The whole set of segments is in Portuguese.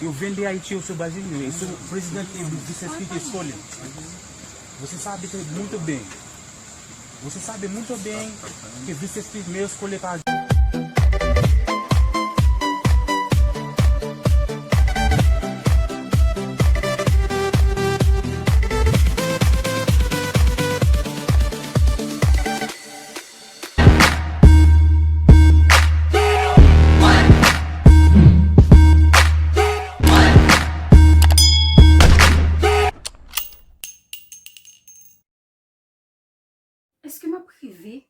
eu vender Haiti, eu sou brasileiro, eu sou presidente de Sesquite Escolha. Você sabe muito bem. Você sabe muito bem que vice-espírito meu escolhe para. Est-ce que m'a privé?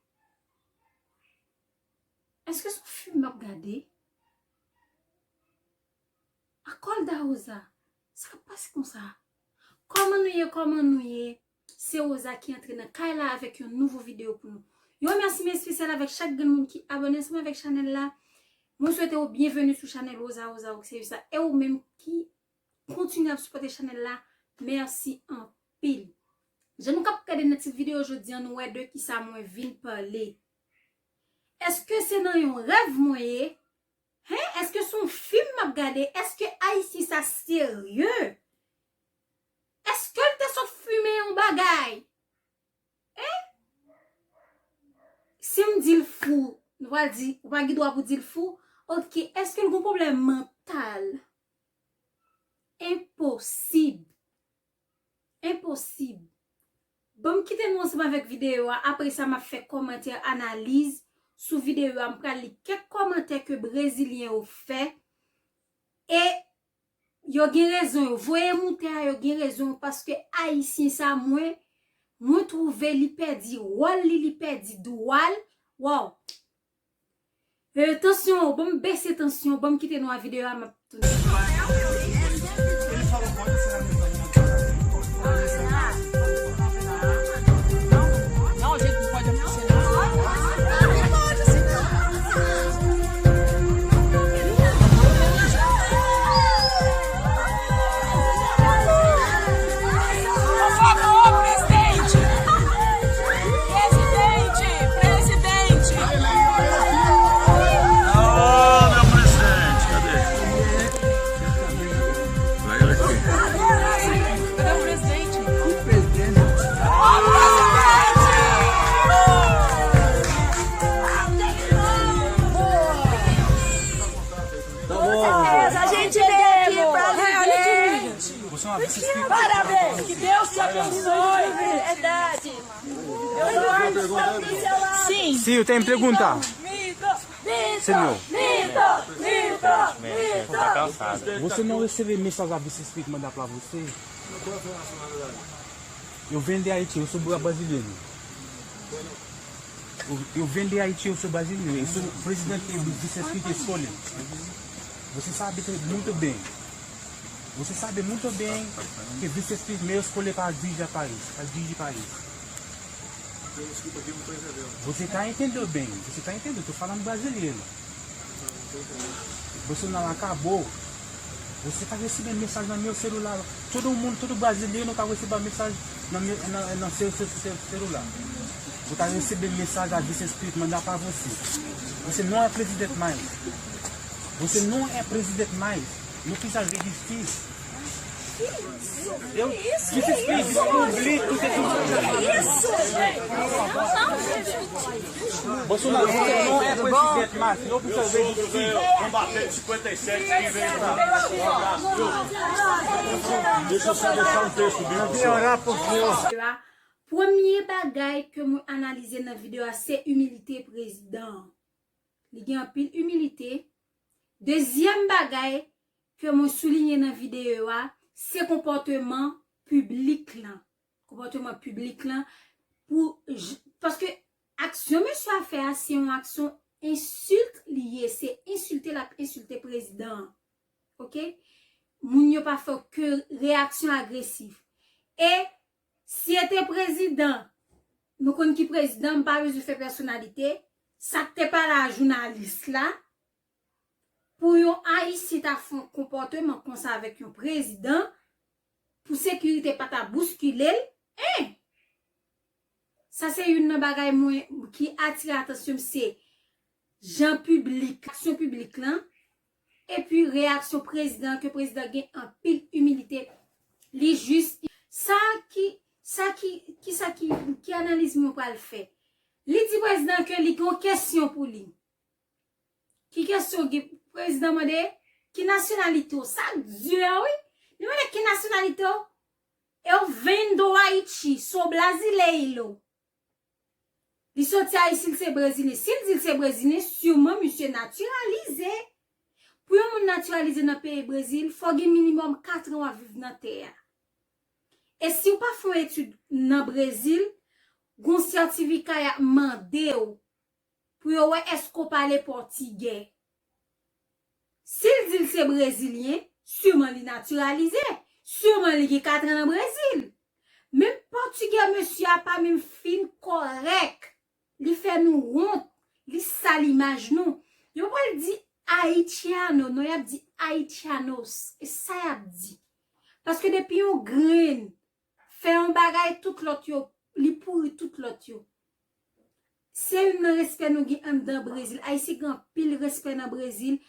Est-ce que son film m'a regardé? À quoi d'Aoza? Ça passe comme ça. Comment nous y? C'est Oza qui entre dans Kaila avec une nouvelle vidéo pour nous. Yo merci mes spécial avec chaque monde qui abonne ensemble avec channel là. Moi souhaite au bienvenue sur channel Oza c'est ça et ou même qui continue à supporter channel là. Merci en pile. Je nous cap regarder notre vidéo aujourd'hui nous deux qui ça moi vinn parler. Est-ce que c'est dans un rêve moi? Hein? Est-ce que son film m'a regardé? Est-ce que Haïti ça sérieux? Est-ce que te sont fumé un bagay? Hein? Si on dit le fou, on va dire, on va guider pour dire le fou. OK, est-ce que le problème mental? Impossible. Impossible. Bon, quittez moi ensemble avec vidéo. Après ça m'a fait commentaire, analyse sous vidéo. Je vais lire quelques commentaires que Brésilien ont fait. Et yo gen raison. Voyez monter yo gen raison parce que Haïtien ça moi trouver li perdi wall li perdi doual. Wow. Attention, bon baisser tension, bon quitter nous la vidéo à ma Parabéns, que Deus te abençoe, verdade. Sim. Sim, eu tenho pergunta. Senhor. Você não recebe mensagem da vice-espírito mandar para você? Eu vendo Haiti, eu sou brasileiro. Eu vendo Haiti, eu sou brasileiro. Eu sou presidente do vice-espírito Escolha. Você sabe muito bem. Você sabe muito bem que vice-espírito meu escolhe para dirigir Paris. Você está entendendo bem? Você está entendendo? Estou falando brasileiro. Você não acabou. Você está recebendo mensagem no meu celular. Todo mundo, todo brasileiro está recebendo mensagem no seu celular. Você está recebendo mensagem da vice-espírito mandar para você. Você não é presidente mais. Você não é presidente mais. Não precisa resistir. Eu vice-espírito descobri o que Bolsonaro, você não é presidente mais. Não precisa resistir. Vamos bater de 57 que vem pra. Deixa eu só deixar um texto bem. Orar por Deus. Premier bagay que moi analyser dans vidéo c'est humilité président. Il y a un pile humilité. Deuxième bagay que moi souligner dans vidéo c'est comportement public là. Comportement public là parce que action monsieur a fait c'est une action insulte liée, c'est insulter président. OK? Moun yo pas fait que réaction agressive. Et si était président, nous connaissons qui président, pas besoin de faire personnalité, ça t'es pas la journaliste là, pour yon Haïti ta font comportement comme ça avec un président, pour sécurité pas ta bousculer, hein? Ça c'est une bagaille qui attire l'attention, c'est gens public, action publique là, et puis réaction président, que président gagne en pile humilité, li juste, qui analyse mon pas le fait. Li dit président que li gon question pour lui. Qui question président mande, qui nationalité, ça Dieu oui. Li mande qui nationalité? Eu venho do Haïti, sou brasileiro. Li sorti Haïti, c'est brésilien. S'il dit c'est brésilien, sûrement monsieur naturalisé. Pour yon naturalisé dans le pays Brésil, il faut minimum 4 ans à vivre dans la terre. Et si vous pas fait étude dans le Brésil, gon certificat ya mandé pour yon ouais est-ce qu'on parle portugais. S'il dit c'est brésilien, sûrement li naturalisé. Sûrement, il y a 4 ans au Brésil. Même portugais, monsieur, a pas même fin correct. Il fait nous honte. Il sale image nous. Il pas dit haïtiano, non, il a dit haïtianos. Et ça, il a dit. Parce que depuis on graine, fait un bagay tout l'autre, il pourrit tout l'autre. C'est un respect nous qui dans le Brésil. Haïtien grand pile respect dans le Brésil.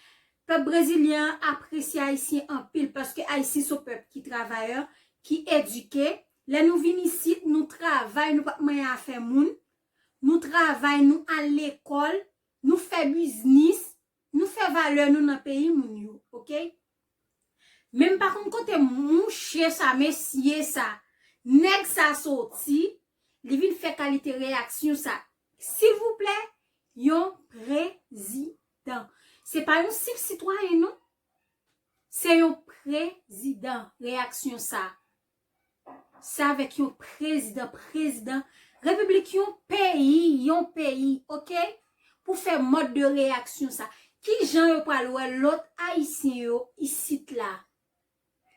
Peuple brésilien apprécie Haïtien en pile parce que Haïtien c'est un peuple qui travailleur, qui éduqué. Là nous venons ici, nous travaillons, nous pas moyen à faire moun. Nous travaillons, nous à l'école, nous faisons business, nous faisons valeur nous dans le pays moun yo, OK? Même par contre côté mouche ça, messieurs ça, nèg ça sorti, li vinn fait qualité réaction ça. S'il vous plaît, yon président. C'est pas un simple citoyen, non? C'est un président. Réaction ça. C'est avec un président. République, un pays, ok? Pour faire mode de réaction ça. Qui j'en yo pral l'autre haïtien yo, ici là?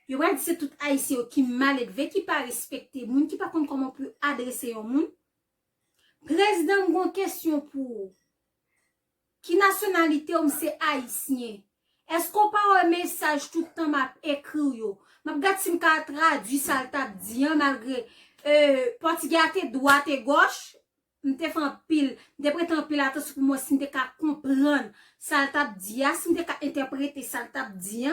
Yo va dire c'est tout haïtien qui mal élevé, qui pas respecter moun, qui pas comprendre comment on peut adresser un moun. Président, une question pour qui nationalité on c'est haïtien? Est-ce qu'on parle un message tout le temps m'a écrit yo? M'a gade si m'ka traduit ça le tap di malgré portugais à droite et gauche, m'te fait en pile, m'te prêté en pile attention pour moi si m'te ka comprendre ça le tap di, si m'te ka interpréter ça le tap di,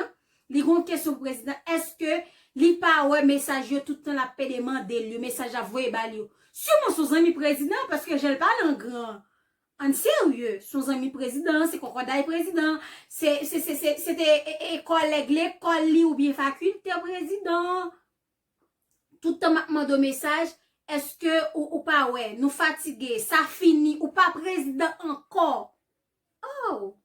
li gon question président, est-ce que li pa ouais message yo tout le temps la paix demander le message à voyer bal yo? Sûrement son ami président parce que je le parle en grand. En sérieux, son ami président, c'est Kokodaï président, c'est collègue l'école li ou bien faculté président. Tout le temps m'a de message, est-ce que ou pas ouais, nous fatigués, ça finit ou pas président encore. Oh.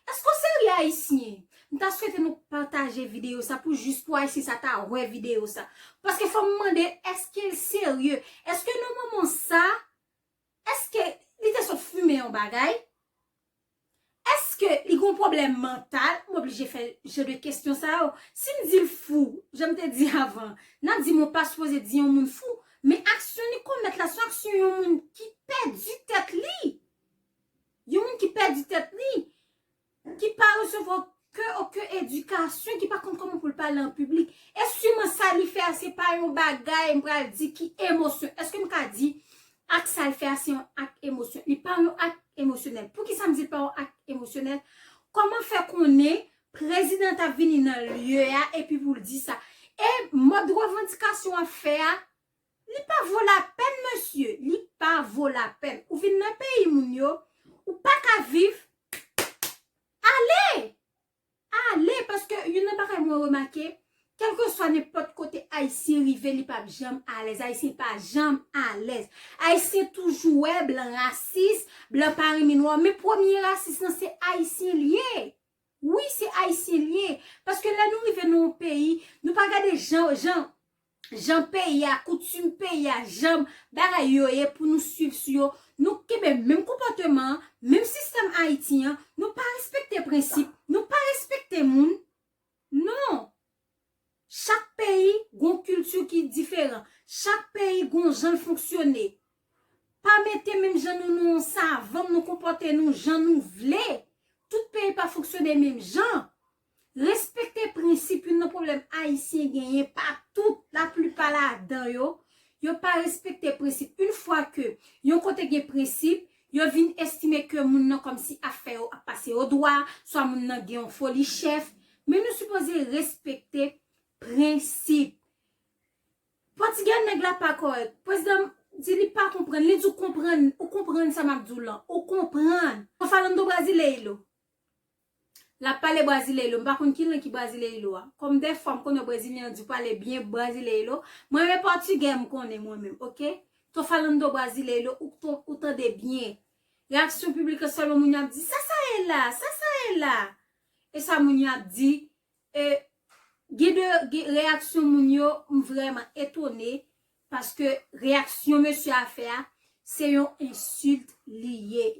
Est-ce qu'on sérieux haïtien? Nous t'a souhaité nous partager vidéo ça pour juste pour ici ça t'a ouais vidéo ça. Parce que faut me demander est-ce qu'il est sérieux? Est-ce que nous maman ça? Est-ce que il était sur fumer en bagay? Est-ce que il a un problème mental? M'oblige faire j'ai des questions ça. Si me dit fou, j'aime te dire avant, n'a dit mon pas supposé dire un monde fou, mais action ni commettre la action un monde qui perd du tête li. Un monde qui perd du tête li, qui pas recevoir que éducation, qui pas comprendre comment pour parler en public. Est-ce que ça lui fait c'est pas un bagay m'pral dit qui émotion? Est-ce que m'ka dit acte ça le fait c'est un acte émotionnel, il pas un acte émotionnel. Pour qui ça me dit pas un acte émotionnel? Comment faire qu'on est président a venu dans le lieu et puis vous le dit ça. Et mode revendication à faire, il pas vaut la peine monsieur, il pas vaut la peine. Ou vinn dans pays moun yo, ou pas qu'à vivre. Allez parce que you n'a pas moi remarqué, quel que soit n'importe côté haïtien rivé, il pas jamais à l'aise, haïtien pas jamais à l'aise. Haïtien toujours blanc raciste, blanc parmi noir, mais premier raciste c'est haïtien lié. Oui, c'est haïtien lié parce que là nous rivé dans un pays, nous pas regarder gens pays à coutume pays à jam bagay yo pour nous suivre sur nous qui même comportement, même système haïtien, nous pas respecter principe, nous pas respecter moun. Non. Chaque pays a une culture qui est différente. Chaque pays a un genre fonctionner. Pas mettre même gens nous savons nous comporter nous gens nous vle. Tout pays pas fonctionner même gens. Respecter principe un problème haïtien gagné pas tout la plupart là dedans yo pas respecter principe. Une fois que yon côté gen principe, Yo vin estimer que moun nan comme si affaire a passé au droit, soit moun nan gen folie chef, mais nous supposons respecter principe. Portugais nèg la pas correct. Président dit li pas comprendre, li dit comprendre, ou comprendre ça m'abdou là, ou comprendre. On falando brasileiro. La parler brasileiro, pas kon ki brasileiro. Comme des femmes qu'on brésilien du parler bien brasileiro, moi même portugais me connais moi même, OK? To falando brasileiro ou tande bien. Réaction publique seulement moun a dit ça est là, ça est là. Et ça moun a dit réaction moun yo vraiment étonné parce que réaction monsieur a fait c'est une insulte liée,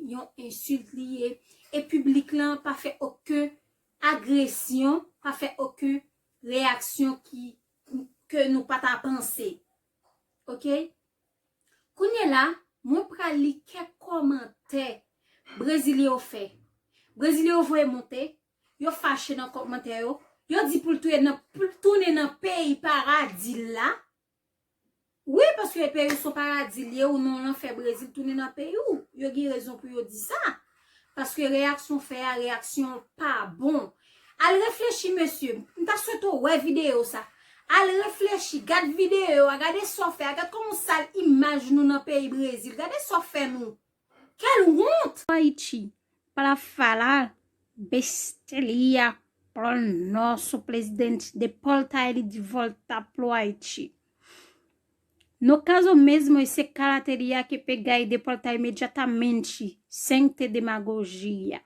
et public là pas fait aucune agression, pas fait aucune réaction que nous pas ta penser. OK? Kounye là, moi pral li quelques commentaires brésilien fait. Brésilien voye monter, yo fâché dans commentaire yo dit pour tourner dans pays paradis là. Oui, parce que les pays sont paradis liés ou non, on fait Brésil tourner dans pays où. Yo gi raison pour yo dire ça. Parce que réaction fait réaction pas bon. Al réfléchir monsieur, m'ta souhaité ouais vidéo ça. Al réfléchir, regarde vidéo, regardez ça fait, regarde comment ça image nous dans pays Brésil. Regardez ça fait nous. Quelle honte. Haiti para falar besteria para o nosso presidente deportar ele de volta pro Haiti. No caso mesmo, esse cara teria que pegar e deportar imediatamente, sem ter demagogia.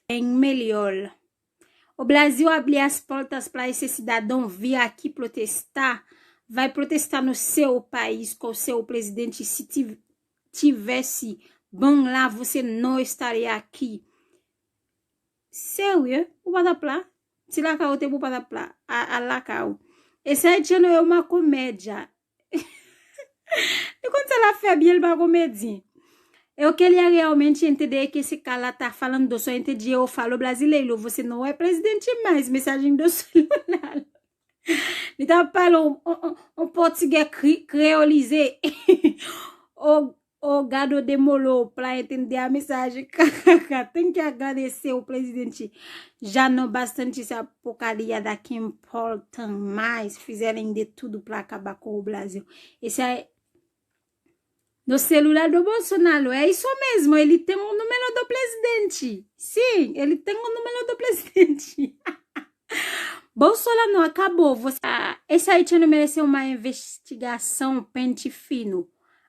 Bem melhor. O Brasil abrir as portas para esse cidadão vir aqui protestar, vai protestar no seu país com o seu presidente. Se tivesse bom lá, você não estaria aqui. Sério? O patapla? Se lá cá o tempo patapla, a lá cá. Esse haitiano é uma comédia. E quando ela fez bem, ele é uma comédia. Eu queria realmente entender que esse cara tá falando, só entendi, eu falo brasileiro, você não é presidente mais, mensagem do celular. Ele tá falando um português creolisé. O gado demorou para entender a mensagem. Tem que agradecer o presidente. Já não bastante essa porcaria daqui importa mais. Fizeram de tudo para acabar com o Brasil. Esse é no celular do Bolsonaro. É isso mesmo. Ele tem o número do presidente. Sim, ele tem o número do presidente. Bolsonaro não acabou. Esse haitiano mereceu uma investigação pente fino.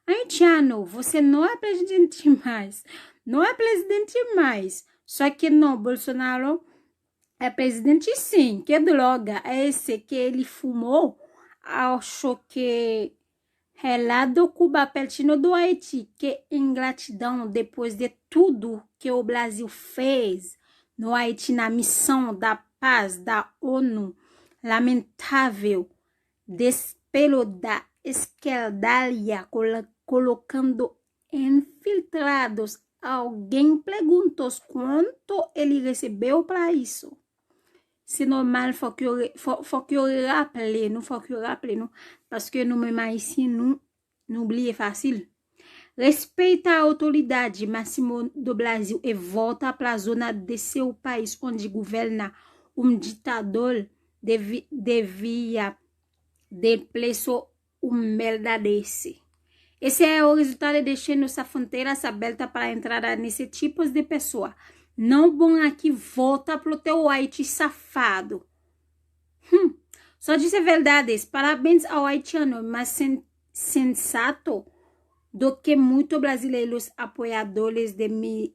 Haitiano, você não é presidente mais. Não é presidente mais. Só que não, Bolsonaro é presidente sim. Que droga é esse que ele fumou? Acho que é lá do Cuba, pertinho do Haiti. Que ingratidão depois de tudo que o Brasil fez no Haiti na missão da paz da ONU. Lamentável despelo da esquerdália colocando infiltrados. Alguém perguntou quanto ele recebeu para isso. C'est normal, faut que eu rappele, nous faut que eu rappele, nous, parce que nous même ici, nous oublier facile. Respeita a autoridade máxima do Brasil e volta para a zona de seu país onde governa ditador devia de preço merda desse. Esse é o resultado de deixar nossa fronteira aberta para a entrada nesse tipo de pessoa. Não bom aqui, volta pro teu Haiti safado. Só disse verdades. Parabéns ao haitiano, mas sensato do que muitos brasileiros apoiadores de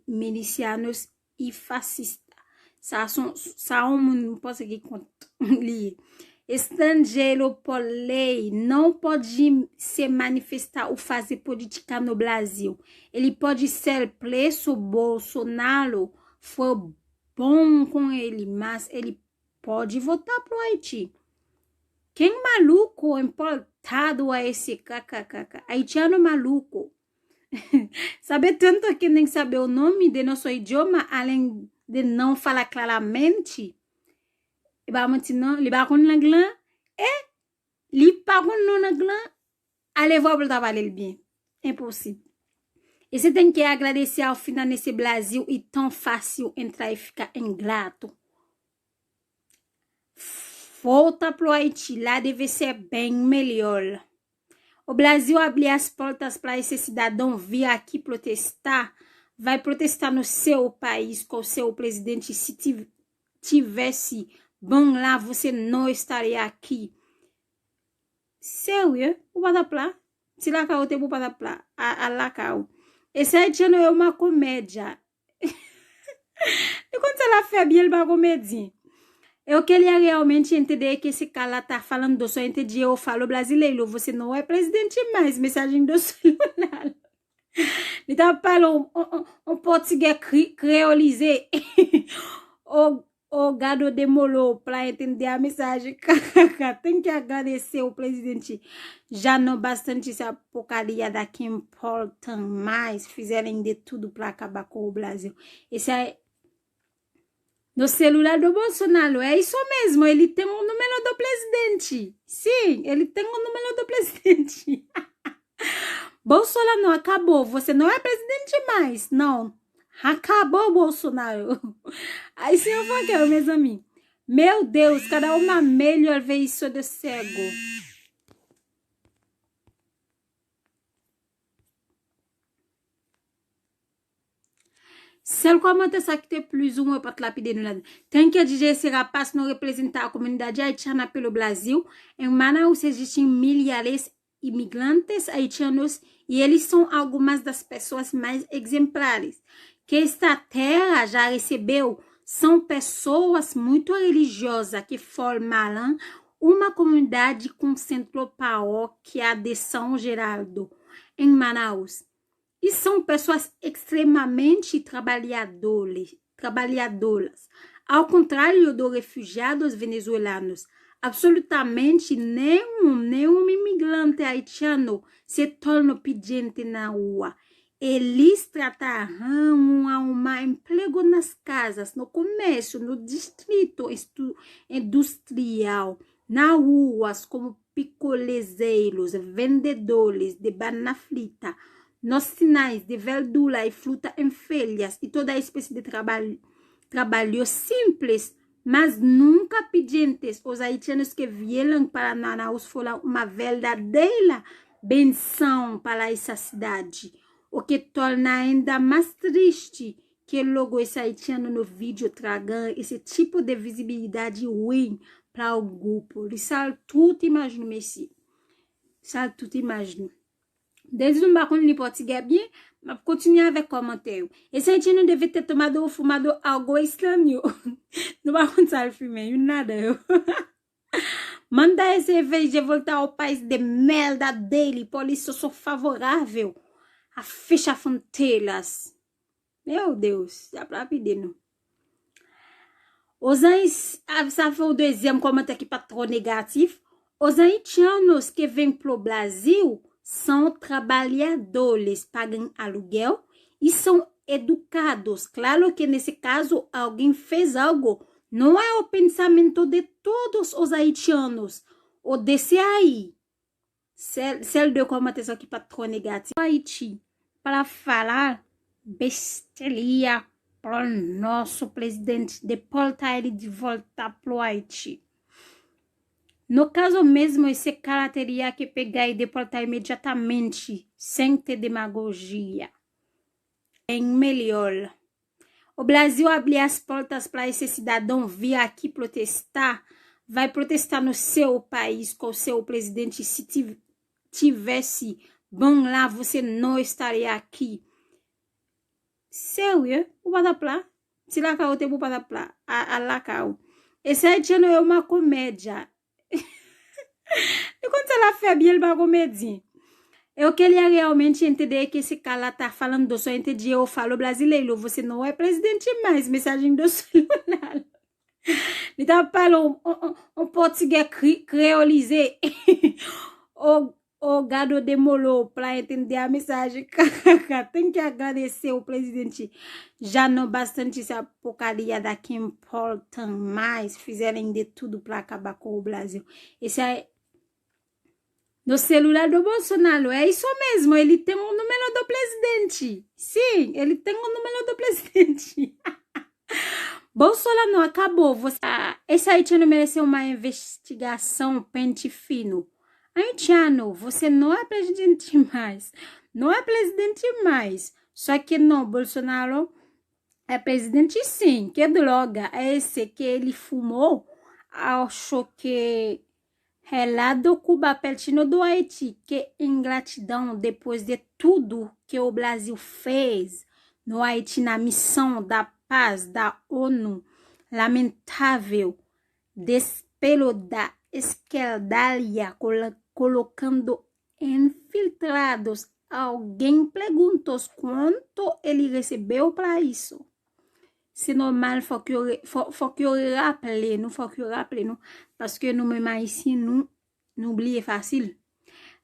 milicianos e fascistas. Não posso aqui ler. Estrangeiro por lei não pode se manifestar ou fazer política no Brasil. Ele pode ser preso. Bolsonaro foi bom com ele, mas ele pode votar pro Haiti. Quem maluco importado a esse kkk? Haitiano maluco. Sabe tanto que nem saber o nome de nosso idioma, além de não falar claramente. Il va maintenant, il va connaître l'anglais et il pas connaître l'anglais. Allez voir pour parler bien. Impossible. E você tem que agradecer ao final nesse Brasil e tão fácil entrar e ficar ingrato. Volta pro Haiti, lá deve ser bem melhor. O Brasil abrir as portas para esse cidadão vir aqui protestar, vai protestar no seu país com o seu presidente. Se tivesse bom lá, você não estaria aqui. Sério, o Badapla? Se lá cá o tempo Badapla, a lá cá. Esse haitiano é uma comédia. E quando ela fez bem uma comédia? Eu queria realmente entender que esse cara tá falando do seu entender. Eu falo brasileiro, você não é presidente mais, mensagem do celular. Ele tá falando um português creolisé. O gado demorou para entender a mensagem. Tem que agradecer o presidente. Já não bastante essa porcaria daqui importa mais. Fizeram de tudo para acabar com o Brasil. Esse é no celular do Bolsonaro. É isso mesmo. Ele tem o número do presidente. Sim, ele tem o número do presidente. Bolsonaro acabou. Você não é presidente mais. Não. Acabou, Bolsonaro. Aí sim eu vou quero, meus amigos. Meu Deus, cada uma melhor ver isso de cego. Celle comment ça qui était plus ou moins pas lapide nous là. Tant que DJ esse rapaz não representa a comunidade haitiana pelo Brasil, em Manaus existem milhares imigrantes haitianos e eles são algumas das pessoas mais exemplares que esta terra já recebeu. São pessoas muito religiosas que formaram uma comunidade com centro paróquia de São Geraldo, em Manaus. E são pessoas extremamente trabalhadoras. Ao contrário dos refugiados venezuelanos, absolutamente nenhum imigrante haitiano se torna pedinte na rua. Eles tratarão um emprego nas casas, no comércio, no distrito industrial, nas ruas, como picolezeiros, vendedores de banana frita, nos sinais de verdura e fruta em feiras e toda espécie de trabalho simples, mas nunca pedintes. Os haitianos que vieram para Manaus foram uma verdadeira benção para essa cidade. O que torna ainda mais triste que logo esse haitiano no vídeo traga esse tipo de visibilidade ruim para o grupo. Ele sabe tudo, imagina, Messi. Sabe tudo, imagina. Desde um bacon de português bien, mas continuer avec commentaire. Esse haitiano deve ter tomado ou fumado algo estranho. Não vai contar o filme, nada. Manda esse vez de voltar ao país de merda dele, por isso eu sou favorável a fechar fronteiras. Meu Deus, dá pra pedir, não? Ça foi o deuxième comentário aqui, patrão negativo. Os haitianos que vêm pro Brasil são trabalhadores, pagam aluguel e são educados. Claro que nesse caso alguém fez algo. Não é o pensamento de todos os haitianos. O desse aí. Celle de comentário aqui, patrão negativo. Haiti, para falar besteira para o nosso presidente, deportar ele de volta para o Haiti. No caso mesmo, esse cara teria que pegar e deportar imediatamente, sem ter demagogia. Bem melhor. O Brasil abrir as portas para esse cidadão vir aqui protestar, vai protestar no seu país com o seu presidente. Se tivesse bom lá, você não estaria aqui. Sério, o Badapla? Se lá cá o tempo Badapla, a lá cá. Esse haitiano é uma comédia. E quando ela fez bem uma comédia? Eu queria realmente entender que esse cara tá falando do seu entender. Eu falo brasileiro, você não é presidente mais, mensagem do celular. Ele tá falando um português creolisé. O gado demorou para entender a mensagem. Tem que agradecer o presidente. Já não bastante essa porcaria daqui importa mais. Fizeram de tudo para acabar com o Brasil. Esse é no celular do Bolsonaro. É isso mesmo, ele tem o número do presidente. Sim, ele tem o número do presidente. Bolsonaro acabou. Esse haitiano mereceu uma investigação pente fino. Haitiano, você não é presidente mais. Não é presidente mais. Só que não, Bolsonaro é presidente sim. Que droga é esse que ele fumou? Acho que é lá do Cuba, pertinho do Haiti. Que ingratidão depois de tudo que o Brasil fez no Haiti na missão da paz da ONU. Lamentável despelo da esquerdália colocando infiltrados. Alguém perguntou quanto ele recebeu para isso. C'est normal, faut que eu rappele, nous faut que eu rappele, nous, parce que nous même ici, nous oublier facile.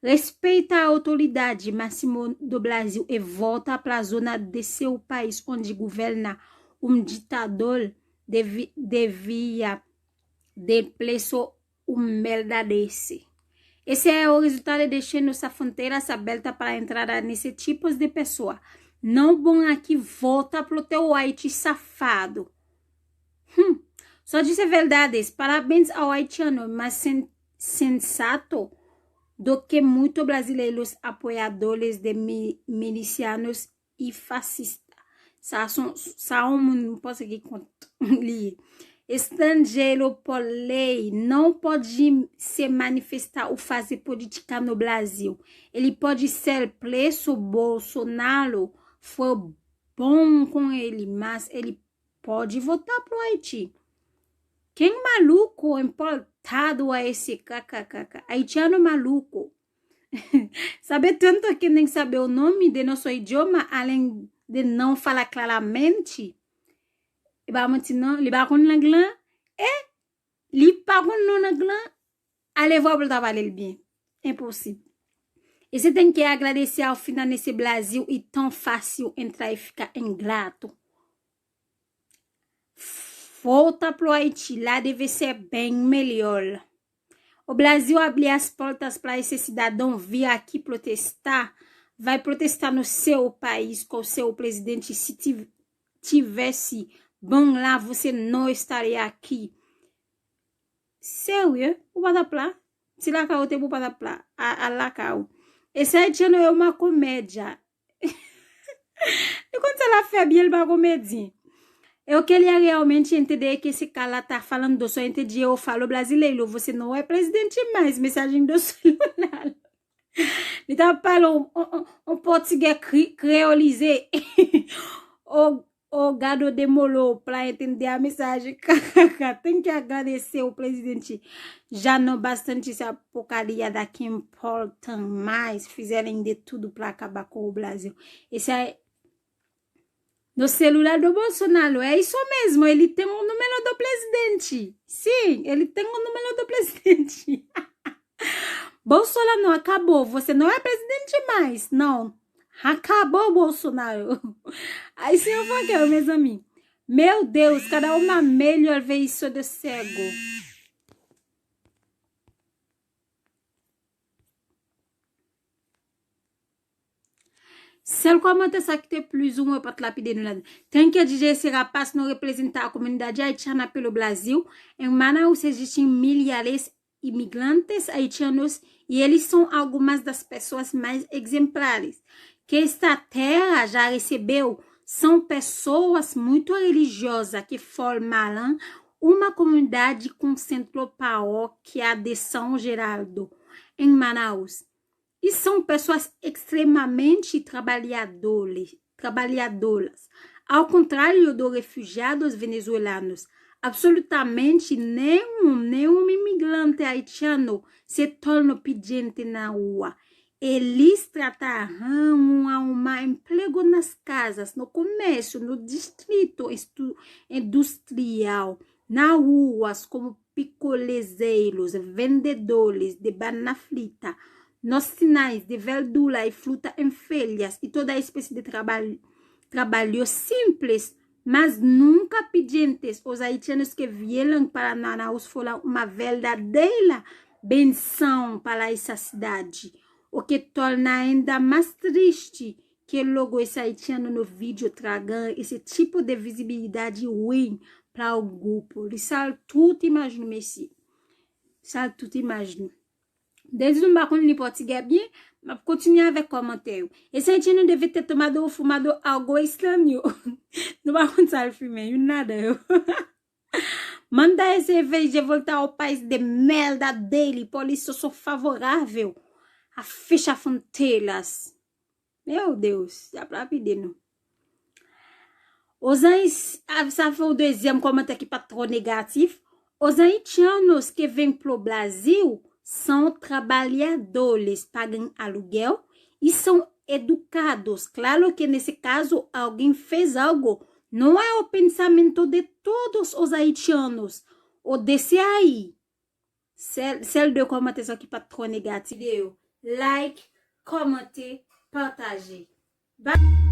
Respeita a autoridade máxima do Brasil e volta para a zona de seu país onde governa ditador devia de preço merda desse. Esse é o resultado de deixar nossa fronteira aberta para a entrada nesse tipo de pessoa. Não bom aqui volta pro teu Haiti safado. Só disse verdades. Parabéns ao haitiano, mas sensato do que muitos brasileiros apoiadores de milicianos e fascistas. Não posso aqui ler. Estrangeiro por lei não pode se manifestar ou fazer política no Brasil. Ele pode ser preso. Bolsonaro foi bom com ele, mas ele pode votar pro Haiti. Quem maluco importado a esse kkk? Haitiano maluco. Sabe tanto que nem saber o nome de nosso idioma, além de não falar claramente. Il va maintenant, il va connaître l'anglais et il pas connaître l'anglais. Allez voir pour parler bien. Impossible. E você tem que agradecer ao final nesse Brasil e tão fácil entrar e ficar ingrato. Volta pro Haiti, lá deve ser bem melhor. O Brasil abrir as portas para esse cidadão vir aqui protestar. Vai protestar no seu país com o seu presidente. Se tivesse bom lá, você não estaria aqui. Sério? O badapla? Se lá cá o tempo badapla. A lá cá. Esse haitiano é uma comédia. E quando ela fez bem a comédia? Eu queria realmente entender que esse cara tá falando do seu entendi. Eu falo brasileiro, você não é presidente mais. Mensagem do celular. Ele tá falando um português creolisé. O gado demorou para entender a mensagem. Tem que agradecer o presidente. Já não bastante essa porcaria daqui importa mais. Fizeram de tudo para acabar com o Brasil. Esse é no celular do Bolsonaro. É isso mesmo. Ele tem o número do presidente. Sim, ele tem o número do presidente. Bolsonaro acabou. Você não é presidente mais. Não. Acabou o Bolsonaro. Aí sim eu vou aqui, meus amigos. Meu Deus, cada uma melhor vê isso de cego. Celle comment ça que te plus ou moins pas lapide nous là. Tem que dizer esse rapaz não representar a comunidade haitiana pelo Brasil. Em Manaus existem milhares de imigrantes haitianos e eles são algumas das pessoas mais exemplares que esta terra já recebeu. São pessoas muito religiosas que formaram uma comunidade com centro paróquia de São Geraldo, em Manaus. E são pessoas extremamente trabalhadoras. Ao contrário dos refugiados venezuelanos, absolutamente nenhum imigrante haitiano se torna pedinte na rua. Eles tratarão arrumar emprego nas casas, no comércio, no distrito industrial, nas ruas como picolezeiros, vendedores de banana frita, nos sinais de verdura e fruta em feiras e toda espécie de trabalho simples, mas nunca pedintes. Os haitianos que vieram para Manaus foram uma verdadeira benção para essa cidade, o que torna ainda mais triste que o logo haitiano no vídeo traga esse tipo de visibilidade ruim para o grupo. Isso tudo imagino, Messi. Isso tudo imagino. Desde o barco de português bien, mas continuer avec commentaire. Esse haitiano deve ter tomado ou fumado algo estranho. Não vai contar o filme, nada. Manda esse vez de voltar ao país de merda dele, por isso eu sou favorável a fechar fronteiras. Meu Deus, dá pra pedir, não? Ça foi o deuxième comentário aqui pas trop négatif. Os haitianos que vêm pro Brasil são trabalhadores, pagam aluguel e são educados. Claro que nesse caso alguém fez algo. Não é o pensamento de todos os haitianos. O desse aí. Celle de commenter aqui pas trop négatif. Like, commentez, partagez. Bye.